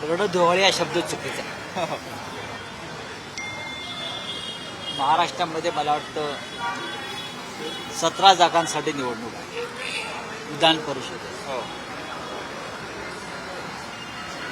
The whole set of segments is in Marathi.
रणधुमाळी हा शब्द चुकीचा आहे. महाराष्ट्रामध्ये मला वाटतं 17 जागांसाठी निवडणूक आहे विधान परिषदेत.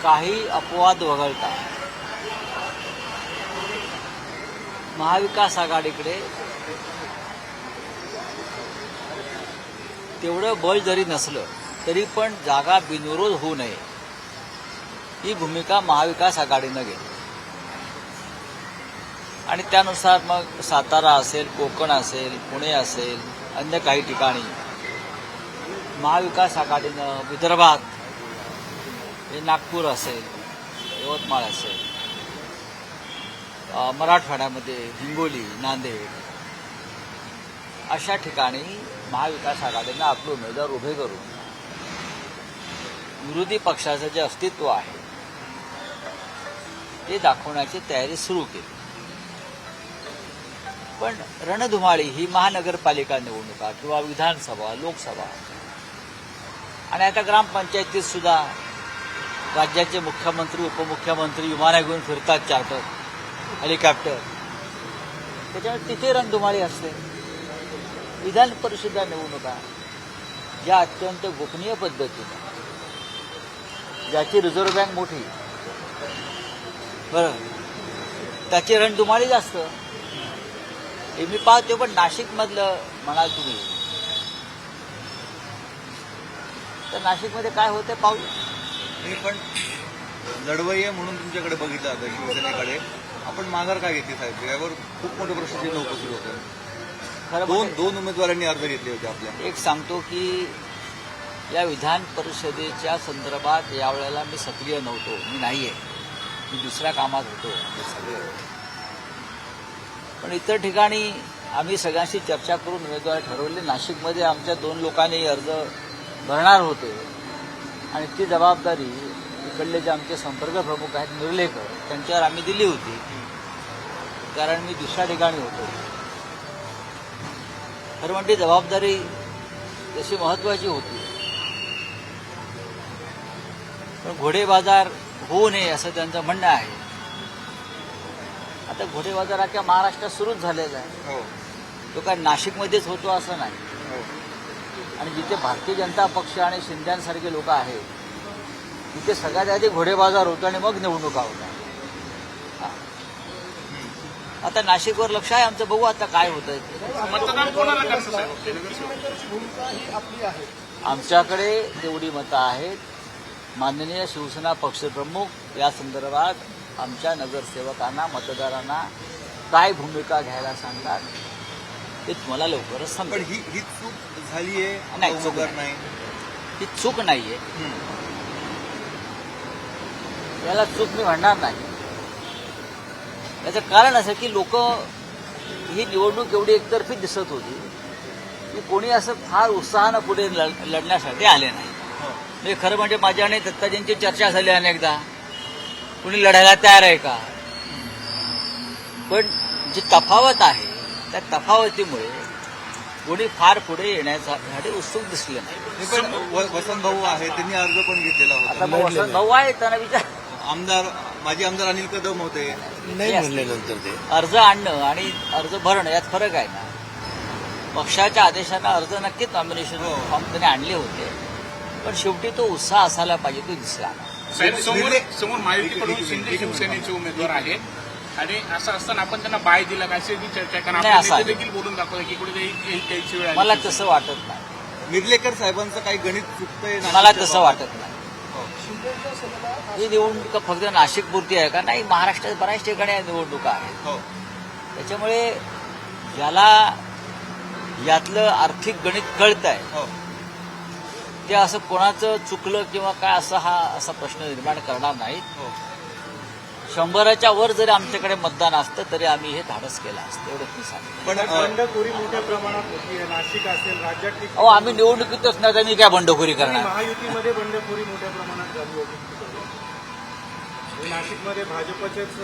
काही अपवाद वगळता महाविकास आघाडीकडे तेवढं बळ जरी नसलं तरी पण जागा बिनविरोध होऊ नये ही भूमिका महाविकास आघाडीनं घेतली आणि त्यानुसार मग सातारा असेल, कोकण असेल, पुणे असेल, अन्य काही ठिकाणी महाविकास आघाडीनं विदर्भात हे नागपूर असेल, यवतमाळ असेल, मराठवाड्यामध्ये हिंगोली, नांदेड अशा ठिकाणी महाविकास आघाडीनं आपले उमेदवार उभे करून विरोधी पक्षाचं जे अस्तित्व आहे ते दाखवण्याची तयारी सुरू केली. पण रणधुमाळी ही महानगरपालिका निवडणुका किंवा विधानसभा, लोकसभा आणि आता ग्रामपंचायतीत सुद्धा राज्याचे मुख्यमंत्री, उपमुख्यमंत्री विमानं घेऊन फिरतात, चार्टर, हेलिकॉप्टर, त्याच्यामुळे तिथे रणधुमाळी असते. विधान परिषद निवडणुका ज्या अत्यंत गोपनीय पद्धतीने, ज्याची रिझर्व्ह बँक मोठी, बरं, त्याची रणधुमाळी जास्त हे मी पाहतो. पण नाशिकमधलं म्हणाल तुम्ही तर नाशिकमध्ये काय होतं पाहू. मी पण लढवय्ये म्हणून तुमच्याकडे बघितलं आता शिवसेनेकडे, आपण माघार काय घेतली साहेब? यावर खूप मोठे प्रश्न उपस्थित होते. खरं दोन उमेदवारांनी अर्ज घेतले होते आपल्या. एक सांगतो की या विधान परिषदेच्या संदर्भात यावेळेला मी सक्रिय नव्हतो, मी नाही आहे, मी दुसऱ्या कामात होतो. पण इतर ठिकाणी आम्ही सगळ्यांशी चर्चा करून उमेदवार ठरवले. नाशिकमध्ये आमच्या 2 लोकांनी अर्ज भरणार होते आणि ती जबाबदारी इकडले जे आमचे संपर्क प्रमुख आहेत निर्लेकर त्यांच्यावर आम्ही दिली होती, कारण मी दुसऱ्या ठिकाणी होतो. खरं म्हणजे जबाबदारी तशी महत्त्वाची होती, पण घोडेबाजार होऊ नये असं त्यांचं म्हणणं आहे. आता घोडेबाजार अख्ख्या महाराष्ट्रात सुरूच झालेला आहे. तो काय नाशिकमध्येच होतो असं नाही. आणि जिथे भारतीय जनता पक्ष आणि शिंद्यांसारखे लोक आहेत तिथे सगळ्यात आधी घोडेबाजार होतो आणि मग निवडणुका होतात. आता नाशिकवर लक्ष आहे आमचं, बघू आता काय होतंय. आमच्याकडे तेवढी मतं आहेत. माननीय शिवसेना पक्षप्रमुख या संदर्भात आमच्या नगरसेवकांना, मतदारांना काय भूमिका घ्यायला सांगतात ते तुम्हाला लवकरच सांगेल. पण ही चूक झाली आहे? नाही, चूक नाही, ही चूक नाहीये. याला चूक मी म्हणणार नाही. याचं कारण असं की लोक ही निवडणूक एवढी एकतर्फी दिसत होती की कोणी असं फार उत्साहानं पुढे लढण्यासाठी आले नाही. म्हणजे खरं म्हणजे माझ्या आणि दत्ताजींची चर्चा झाली अनेकदा, कुणी लढायला तयार आहे का. पण जी तफावत आहे त्या तफावतीमुळे कोणी फार पुढे येण्यासाठी उत्सुक दिसले नाही. पण वसंत भाऊ आहे, त्यांनी अर्ज पण घेतलेला होता. आता वसंत भाऊ आहे, त्यांना विचार. माजी आमदार अनिल कदम होते, नाही म्हणले नंतर ते. अर्ज आणणं आणि अर्ज भरणं यात फरक आहे ना. पक्षाच्या आदेशानं अर्ज नक्कीच नॉमिनेशन फॉर्म त्यांनी आणले होते, पण शेवटी तो उत्साह असायला पाहिजे, तो दिसला ना. साहेब, समोर महायुतीकडून शिंदे शिवसेनेचे उमेदवार आहेत आणि असं असताना आपण त्यांना बाय दिला का अशी चर्चा, कारण आपण देखील बोलून दाखवलं की कुठेतरी त्याची वेळ. मला तसं वाटत नाही. निर्लेकर साहेबांचं काही गणित चुकतंय मला तसं वाटत नाही. ही निवडणूक फक्त नाशिकपुरती आहे का? नाही, महाराष्ट्रात बऱ्याच ठिकाणी निवडणुका आहेत. त्याच्यामुळे ज्याला यातलं आर्थिक गणित कळत आहे ते असं कोणाचं चुकलं किंवा काय असं असा प्रश्न निर्माण करणार नाहीत. 100च्या वर जरी आमच्याकडे मतदान असतं तरी आम्ही हे धाडस केलं असतं, एवढंच मी सांगतो. पण बंडखोरी मोठ्या प्रमाणात होती नाशिक असेल, राज्यात. अहो, आम्ही निवडणुकीतच नाही तर मी काय बंडखोरी करणार. महायुतीमध्ये बंडखोरी मोठ्या प्रमाणात झाली होती. नाशिकमध्ये भाजपचेच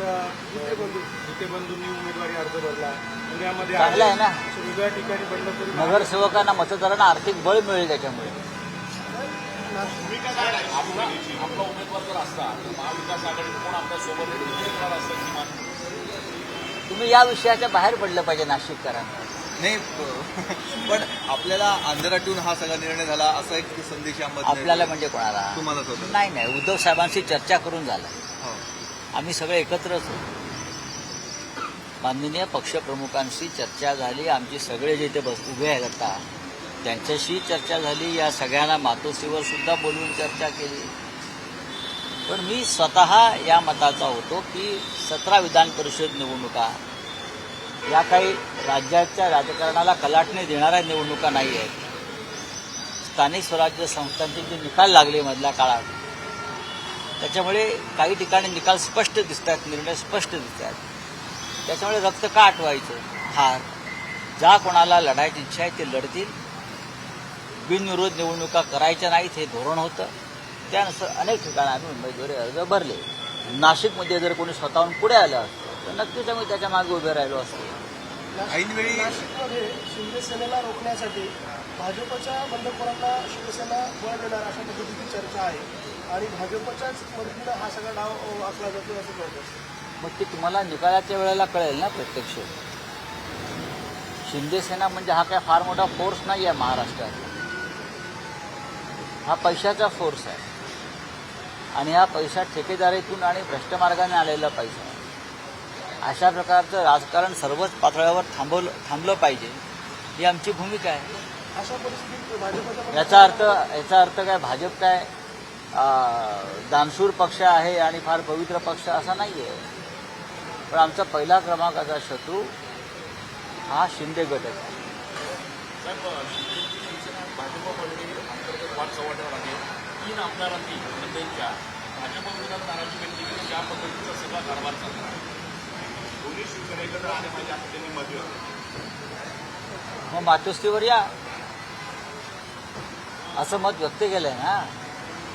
जितेबंधूंनी उमेदवारी अर्ज भरला. पुण्यामध्ये चांगलं आहे ना. वेगवेगळ्या ठिकाणी बंडखोरी. नगरसेवकांना, मतदारांना आर्थिक बळ मिळेल त्याच्यामुळे. आपला उमेदवार जर असता तर महाविकास आघाडी कोण आपल्या सोबत उमेदवार असतं किमान तुम्ही या विषयाच्या बाहेर पडलं पाहिजे नाशिककरांना. नाही पण आपल्याला अंधारात ठेवून हा सगळा निर्णय झाला असा एक संदेश यामध्ये आपल्याला म्हणजे कोणाला तुम्हालाच होता. नाही उद्धव साहेबांशी चर्चा करून झालं. हो. आम्ही सगळे एकत्रच होतो. माननीय पक्षप्रमुखांशी चर्चा झाली. आमची सगळे जे इथे उभे आहेत आता त्यांच्याशी चर्चा झाली. या सगळ्यांना मातोश्रीवर सुद्धा बोलून चर्चा केली. पण मी स्वतः या मताचा होतो की 17 विधान परिषद निवडणुका या काही राज्याच्या राजकारणाला कलाटणी देणाऱ्या निवडणुका नाही आहेत. स्थानिक स्वराज्य संस्थांचे जे निकाल लागले मधल्या काळात त्याच्यामुळे काही ठिकाणी निकाल स्पष्ट दिसत आहेत, निर्णय स्पष्ट दिसत आहेत. त्याच्यामुळे रक्त का आटवायचं. हार ज्या कोणाला लढायची इच्छा आहे ते लढतील. बिनविरोध निवडणुका करायच्या नाहीत हे धोरण होतं. त्यानुसार अनेक ठिकाणी आम्ही उमेदवारी अर्ज भरले. नाशिकमध्ये जर कोणी स्वतःहून पुढे आलं असतं तर नक्कीच आम्ही त्याच्या मागे उभे राहिलो असतो. ऐनवेळी नाशिकमध्ये शिंदे सेनेला रोखण्यासाठी भाजपच्या बंडखोरांना शिवसेना बळ देणार अशा पद्धतीची चर्चा आहे आणि भाजपच्याच मदतीनं हा सगळा डाव आखला जातो असं कळतं. मग ते तुम्हाला निकालाच्या वेळेला कळेल ना प्रत्यक्ष. शिंदे सेना म्हणजे हा काय फार मोठा फोर्स नाही आहे महाराष्ट्रात. हा पैशाचा फोर्स आहे आणि हा पैसा ठेकेदारीतून आणि भ्रष्ट मार्गाने आलेला पैसा आहे. अशा प्रकारचं राजकारण सर्वच पातळ्यावर थांबलं पाहिजे ही आमची भूमिका आहे. अशा परिस्थितीत भाजपच्या याचा अर्थ काय भाजप काय दानशूर पक्ष आहे आणि फार पवित्र पक्ष असा नाही आहे. पण आमचा पहिला क्रमांकाचा शत्रू हा शिंदे गट आहे. भाजपमध्ये अंतर्गत वाद संवादावर आहे. 3 आमदारांनी मुंबईच्या भाजपविरोधात नाराजी व्यक्त केली. ज्या पद्धतीचा सगळा कारभार चालला दोन्ही शिवसेनेकडे आले पाहिजे असं त्यांनी मत व्यक्त केलं. मग मातोश्रीवर या असं मत व्यक्त केलंय ना.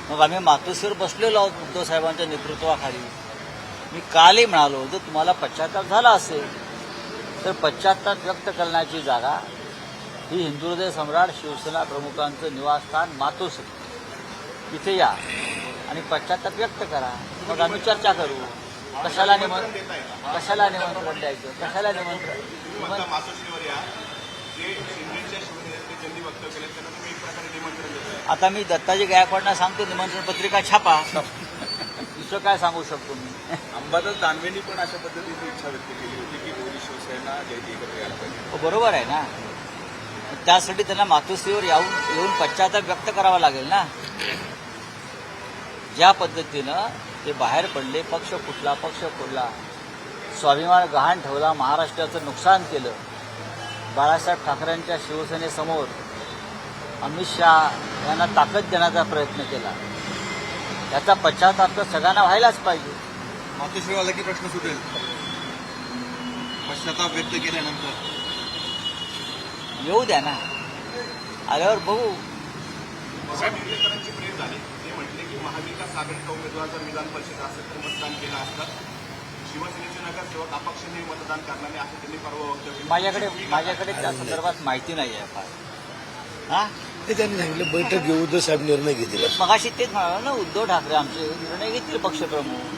मग आम्ही मातोश्रीवर बसलेलो आहोत उद्धव साहेबांच्या नेतृत्वाखाली. मी कालही म्हणालो जर तुम्हाला पश्चाताप झाला असेल तर पश्चाताप व्यक्त करण्याची जागा ही हिंदू हृदय सम्राट शिवसेना प्रमुखांचं निवासस्थान मातोश्री तिथे या आणि पश्चाताप व्यक्त करा. मग आम्ही चर्चा करू. कशाला निमंत्रण द्यायचं. कशाला निमंत्रण मातोश्रीवर या जे शिंदेच्या शिवसेनेतले ज्यांनी वक्तव्य केलं त्यांना तुम्ही एक प्रकारे निमंत्रण देताय. आता मी दत्ताजी गायकवाडांना सांगतो निमंत्रण पत्रिका छापा. दुसरं काय सांगू शकतो मी. अंबादास दानवेंनी पण अशा पद्धतीची इच्छा व्यक्त केली होती की दोन्ही शिवसेना जयंती एकत्र यायला पाहिजे. बरोबर आहे ना. त्यासाठी त्यांना मातोश्रीवर येऊन पश्चाताप व्यक्त करावा लागेल ना. ज्या पद्धतीनं ते बाहेर पडले, पक्ष फुटला, स्वाभिमान गहाण ठेवला, महाराष्ट्राचं नुकसान केलं, बाळासाहेब ठाकरेंच्या शिवसेनेसमोर अमित शहा यांना ताकद देण्याचा प्रयत्न केला. याचा पश्चाताप तर सगळ्यांना व्हायलाच पाहिजे. मातोश्रीवाला की प्रश्न सुटेल पश्चाताप व्यक्त केल्यानंतर. येऊ द्या ना. आल्यावर बघू. साहेब विलेकरांची प्रेस झाली. ते म्हटले की महाविकास आघाडीचा उमेदवार जर विधान परिषद असेल तर मतदान केलं असतं. शिवसेनेचे नगरसेवक अपक्षाने मतदान करणार नाही असं त्यांनी परवा वक्तव्य. माझ्याकडे त्या संदर्भात माहिती नाही आहे फार. हा ते त्यांनी सांगितलं बैठक घेऊ उद्धव साहेब निर्णय घेतील. मगाशी तेच म्हणाला ना उद्धव ठाकरे आमचे निर्णय घेतील पक्षप्रमुख.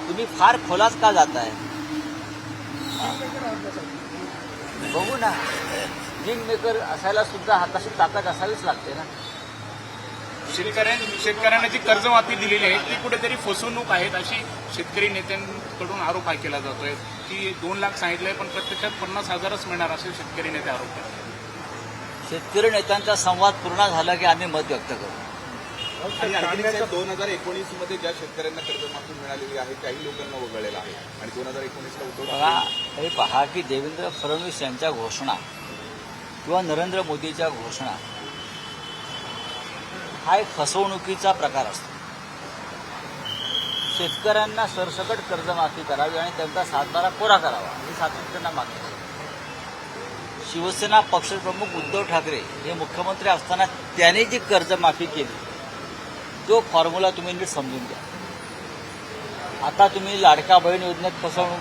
तुम्ही फार खोलात का जाताय. बघू ना. किंग मेकर असायला सुद्धा हाताशी ताकद असावीच लागते ना. शेतकऱ्यांना जी कर्जमाफी दिलेली आहे ती कुठेतरी फसवणूक आहेत अशी शेतकरी नेत्यांकडून आरोप केला जातोय की 2 लाख सांगितलंय पण प्रत्यक्षात 50,000च मिळणार असे शेतकरी नेते आरोप करतात. शेतकरी नेत्यांचा संवाद पूर्ण झाला की आम्ही मत व्यक्त करू. 2019 मध्ये ज्या शेतकऱ्यांना कर्जमाफी मिळालेली आहे त्याही लोकांना वगळलेलं आहे आणि 2019ला उद्धव बघा हे पहा की देवेंद्र फडणवीस यांच्या घोषणा किंवा नरेंद्र मोदीच्या घोषणा हा एक फसवणुकीचा प्रकार असतो. शेतकऱ्यांना सरसकट कर्जमाफी करावी आणि त्यांचा 7/12 कोरा करावा ही सातत्यानं मागणी. शिवसेना पक्षप्रमुख उद्धव ठाकरे हे मुख्यमंत्री असताना त्याने जी कर्जमाफी केली तो फॉर्म्युला तुम्ही नीट समजून घ्या. आता तुम्ही लाडका बहीण योजनेत फसवणूक,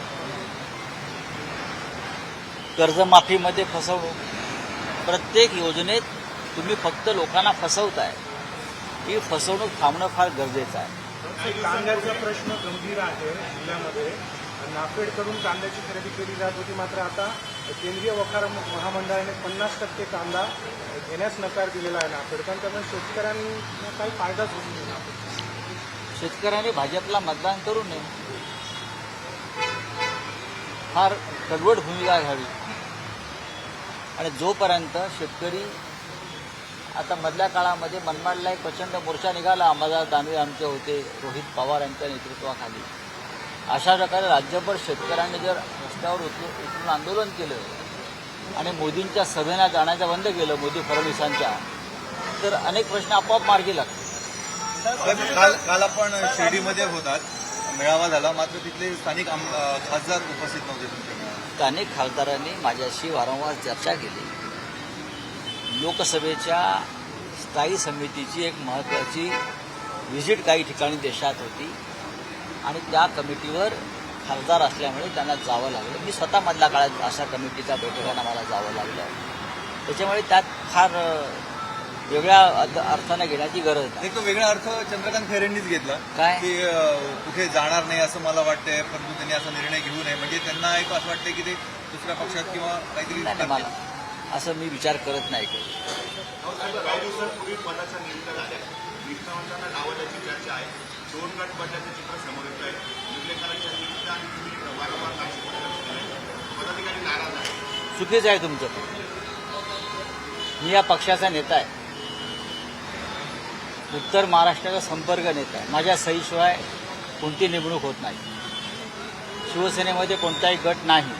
कर्जमाफीमध्ये फसवणूक, प्रत्येक योजनेत तुम्ही फक्त लोकांना फसवताय. ही फसवणूक थांबणं फार गरजेचं आहे. कांद्याचा प्रश्न गंभीर आहे जिल्ह्यामध्ये. नाफेडकडून कांद्याची खरेदी केली जात होती, मात्र आता केंद्रीय वखार महामंडळाने 50% कांदा घेण्यास नकार दिलेला आहे नाफेडकडून. त्यामुळे शेतकऱ्यांना काही फायदाच होत नाही. शेतकऱ्यांनी भाजपला मतदान करू नये, फार कडवट भूमिका घ्यावी. आणि जोपर्यंत शेतकरी आता मधल्या काळामध्ये मनमाडला एक प्रचंड मोर्चा निघाला, अंबादास दानवे आमचे होते, रोहित पवार यांच्या नेतृत्वाखाली. अशा प्रकारे राज्यभर शेतकऱ्यांनी जर रस्त्यावर उतरून आंदोलन केलं आणि मोदींच्या सभेला जाण्याचं बंद केलं, मोदी फडणवीसांच्या, तर अनेक प्रश्न आपोआप मार्गी लागतात. काल आपण शिर्डीमध्ये होतात, मेळावा झाला, मात्र तिथले स्थानिक खासदार उपस्थित नव्हते तुमच्याकडे. स्थानिक खासदारांनी माझ्याशी वारंवार चर्चा केली. लोकसभेच्या स्थायी समितीची एक महत्त्वाची व्हिजिट काही ठिकाणी देशात होती आणि त्या कमिटीवर खासदार असल्यामुळे त्यांना जावं लागलं. मी स्वतः मधल्या काळात अशा कमिटीच्या बैठकांना मला जावं लागलं. त्याच्यामुळे त्यात फार वेगळ्या अर्थाने घेण्याची गरज नाही. एक तो वेगळा अर्थ चंद्रकांत खैरेंनीच घेतला, काय? की कुठे जाणार नाही असं मला वाटतंय, परंतु त्यांनी असा निर्णय घेऊ नये. म्हणजे त्यांना एक असं वाटतंय की ते दुसऱ्या पक्षात किंवा काहीतरी नाही, मला असं मी विचार करत नाही कधी. काही दिवसांपूर्वी पदाच्या नियुक्त्या झाल्या, निष्ठावंतांना नावाची चर्चा आहे. 2 गट पदाचे चित्र समोर येत आहे. निर्लेखनाच्या नियुक्त्या आणि तुम्ही वारंवार पदाधिकारी नाराज आहे. चुकीचं आहे तुमचं. मी या पक्षाचा नेता आहे, उत्तर महाराष्ट्राचा संपर्क नेता आहे. माझ्या सहीशिवाय कोणती नेमणूक होत नाही. शिवसेनेमध्ये कोणताही गट नाही.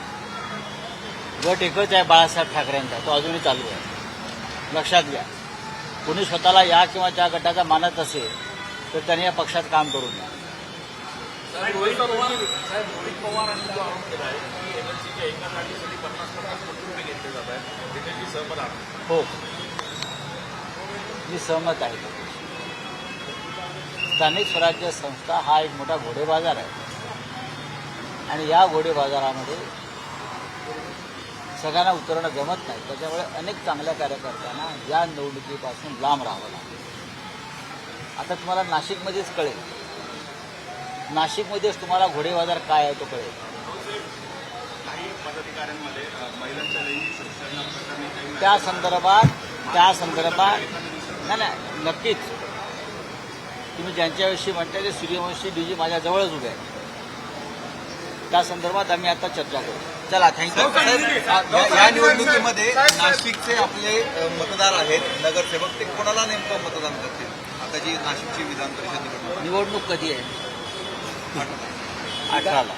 गट एकच आहे बाळासाहेब ठाकरेंचा, तो अजूनही चालू आहे. लक्षात घ्या. कोणी स्वतःला या किंवा त्या गटाचा मानत असेल तर त्याने या पक्षात काम करू नये. रोहित पवारांनी जो आरोप केला आहे की एमएलसीच्या एका जागेसाठी 50 कोटी रुपये घेतले जात आहेत, त्याच्याशी सहमत आहात? हो, मी सहमत आहे. स्थानिक स्वराज्य संस्था हा एक मोठा घोडेबाजार आहे आणि या घोडेबाजारामध्ये सगळ्यांना उतरणं जमत नाही. त्याच्यामुळे अनेक चांगल्या कार्यकर्त्यांना या निवडणुकीपासून लांब राहावं लागतं. आता तुम्हाला नाशिकमध्येच कळेल, नाशिकमध्येच तुम्हाला घोडेबाजार काय आहे तो कळेल. काही पदाधिकाऱ्यांमध्ये महिलांच्या लैंगिक शोषण प्रकरणी त्या संदर्भात नाही, नक्कीच तुम्ही ज्यांच्याविषयी म्हणताय ते सूर्यवंशी डीजी माझ्याजवळच उभे आहेत. त्या संदर्भात आम्ही आता चर्चा करू. चला, थँक्यू. या निवडणुकीमध्ये नाशिकचे आपले मतदार आहेत, नगरसेवक, ते कोणाला नेमकं मतदान करतील? आता जी नाशिकची विधान परिषद निवडणूक कधी आहे? 18ला.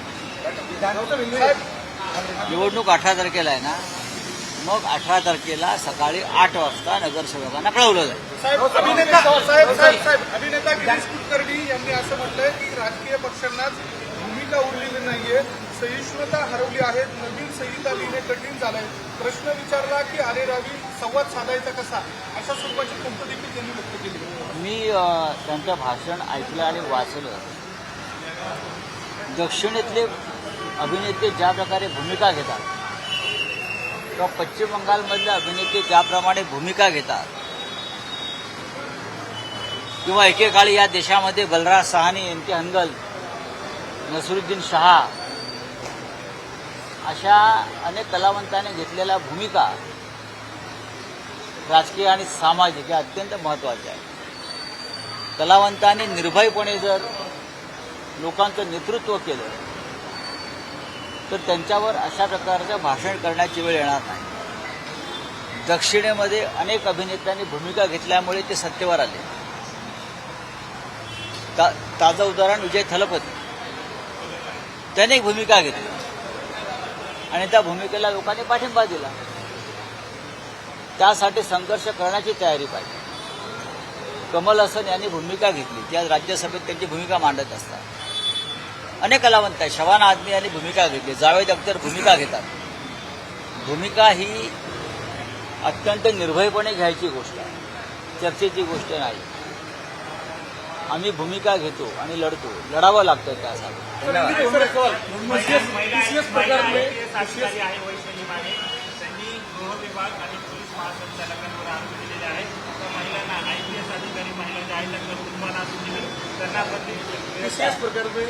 निवडणूक 18 तारखेला आहे ना. मग 18 तारखेला सकाळी 8 वाजता नगरसेवकांना कळवलं जाईल. अभिनेता गिरीश कुलकर्णी यांनी असं म्हटलंय की राजकीय पक्षांनाच भूमिका उरलेली नाहीये, सहिष्णुता हरवली आहे, नवीन संहिता लिहिणे कठीण झालंय. प्रश्न विचारला की अरे रवी, संवाद साधायचा कसा, अशा स्वरूपाची खंत देखील त्यांनी व्यक्त केली. मी त्यांचं भाषण ऐकलं आणि वाचलं. दक्षिणेतले अभिनेते ज्या प्रकारे भूमिका घेतात किंवा पश्चिम बंगालमधले अभिनेते ज्याप्रमाणे भूमिका घेतात किंवा एकेकाळी या देशामध्ये बलराज सहानी, एन.के. हनगल, नसरुद्दीन शहा अशा अनेक कलावंतांनी घेतलेल्या भूमिका राजकीय आणि सामाजिक या अत्यंत महत्त्वाच्या आहेत. कलावंतांनी निर्भयपणे जर लोकांचं नेतृत्व केलं तर त्यांच्यावर अशा प्रकारचं भाषण करण्याची वेळ येणार नाही. दक्षिणेमध्ये अनेक अभिनेत्यांनी भूमिका घेतल्यामुळे ते सत्तेवर आले. ताजं उदाहरण विजय थलपती, त्याने एक भूमिका घेतली आणि त्या भूमिकेला लोकांनी पाठिंबा दिला. त्यासाठी संघर्ष करण्याची तयारी पाहिजे. कमल हसन यांनी भूमिका घेतली, ती आज राज्यसभेत त्यांची भूमिका मांडत असतात. अनेक कलावंत आहेत. शबाना आझमी यांनी भूमिका घेतली, जावेद अख्तर भूमिका घेतात. भूमिका ही अत्यंत निर्भयपणे घ्यायची गोष्ट आहे, चर्चेची गोष्ट नाही. आम्ही भूमिका घेतो आणि लढतो, लढावं लागतं त्यासाठी. धन्यवाद. अधिकारी आहे वैशाली माने, त्यांनी गृह विभाग आणि पोलीस महासंचालकांवर आरोप केलेले आहेत. महिलांना IPS अधिकारी महिला ज्या आहेत त्यांना तुम्हाला त्यांना आपण विशेष प्रकार में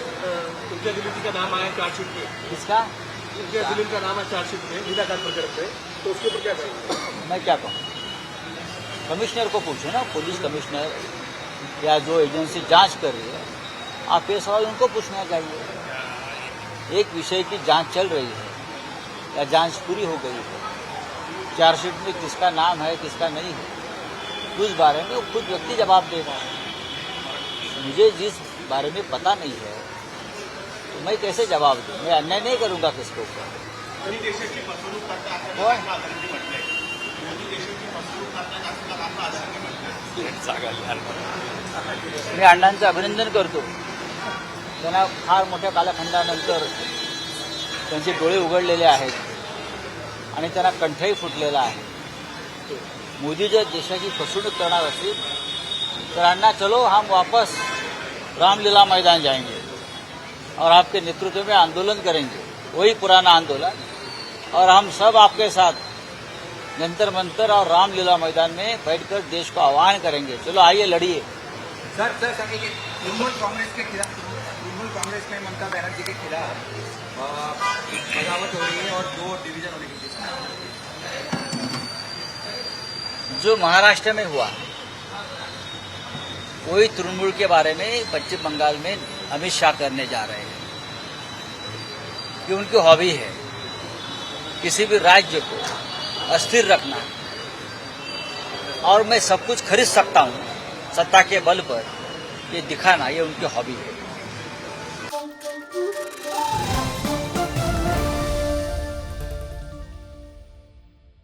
तुमच्या दिल्ली का नाम आया चार्जशीट में, किसका उनके दिल्ली का नाम है चार्जशीट में निराधार प्रकरण पे, तो उसके ऊपर क्या करेंगे? मैं क्या कहूँ, कमिश्नर को पूछो ना, पुलिस कमिश्नर या जो एजेंसी जांच कर रही है, आप ये सवाल उनको पूछना चाहिए। एक विषय की जांच चल रही है या जांच पूरी हो गई है, चार्जशीट में किसका नाम है किसका नहीं है, उस बारे में वो खुद व्यक्ति जवाब देगा। मुझे जिस बारे में पता नहीं है तो मैं कैसे जवाब दूँ, मैं अन्याय नहीं करूँगा किसके ऊपर। मोदी देशाची फसवणूक करतात असं होय. दाखवा आधाराने म्हटलंय. मोदी देशाची फसवणूक करतात असं दाखवा आधाराने म्हटलंय. मी अण्णांचं अभिनंदन करतो, त्यांना फार मोठ्या कालखंडानंतर त्यांचे डोळे उघडलेले आहेत आणि त्यांना कंठही फुटलेला आहे। मोदी जर देशाची फसवणूक करणार असतील तर अण्णा चलो हम वापस रामलीला मैदान जाएंगे और आपके नेतृत्व में आंदोलन करेंगे, वही पुराना आंदोलन, और हम सब आपके साथ जंतर मंतर और रामलीला मैदान में बैठकर देश को आह्वान करेंगे, चलो आइए लड़िए। सर देखिए तृणमूल कांग्रेस के खिलाफ, तृणमूल कांग्रेस में ममता बनर्जी के खिलाफ बगावत हो रही है और 2 डिवीजन होने की जो महाराष्ट्र में हुआ वही तृणमूल के बारे में पश्चिम बंगाल में अमित शाह करने जा रहे हैं। ये उनकी हॉबी है, किसी भी राज्य को अस्थिर रखना, और मैं सब कुछ खरीद सकता हूँ सत्ता के बल पर, ये दिखाना, ये उनकी हॉबी है।